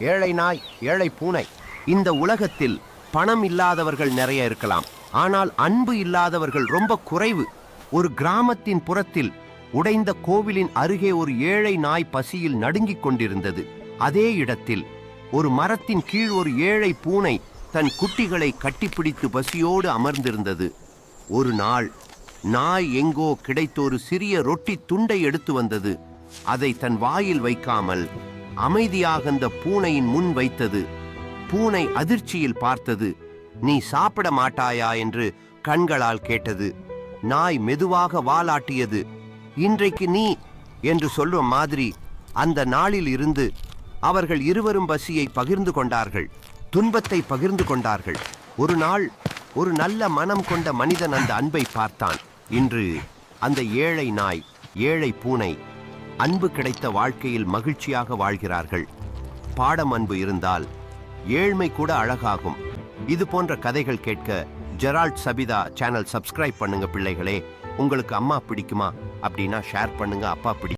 ஏழை நாய், ஏழை பூனை. இந்த உலகத்தில் பணம் இல்லாதவர்கள் நிறைய இருக்கலாம், ஆனால் அன்பு இல்லாதவர்கள் ரொம்ப குறைவு. ஒரு கிராமத்தின் புறத்தில் உடைந்த கோவிலின் அருகே ஒரு ஏழை நாய் பசியில் நடுங்கிக் கொண்டிருந்தது. அதே இடத்தில் ஒரு மரத்தின் கீழ் ஒரு ஏழை பூனை தன் குட்டிகளை கட்டிப்பிடித்து பசியோடு அமர்ந்திருந்தது. ஒரு நாள் நாய் எங்கோ கிடைத்த ஒரு சிறிய ரொட்டி துண்டை எடுத்து வந்தது. அதை தன் வாயில் வைக்காமல் அமைதியாக அந்த பூனையின் முன் வைத்தது. பூனை அதிர்ச்சியில் பார்த்தது. நீ சாப்பிட மாட்டாயா என்று கண்களால் கேட்டது. நாய் மெதுவாக வாலாட்டியது. இன்றைக்கு நீ என்று சொல்லும் மாதிரி அந்த நாளில் இருந்து அவர்கள் இருவரும் பசியை பகிர்ந்து கொண்டார்கள், துன்பத்தை பகிர்ந்து கொண்டார்கள். ஒரு நாள் ஒரு நல்ல மனம் கொண்ட மனிதன் அந்த அன்பை பார்த்தான். இன்று அந்த ஏழை நாய், ஏழை பூனை அன்பு கிடைத்த வாழ்க்கையில் மகிழ்ச்சியாக வாழ்கிறார்கள். பாடம் அன்பு இருந்தால் ஏழ்மை கூட அழகாகும். இது போன்ற கதைகள் கேட்க ஜெரால்ட் சபிதா சேனல் சப்ஸ்கிரைப் பண்ணுங்க பிள்ளைகளே. உங்களுக்கு அம்மா பிடிக்குமா அப்படின்னா ஷேர் பண்ணுங்க. அப்பா பிடிக்கும்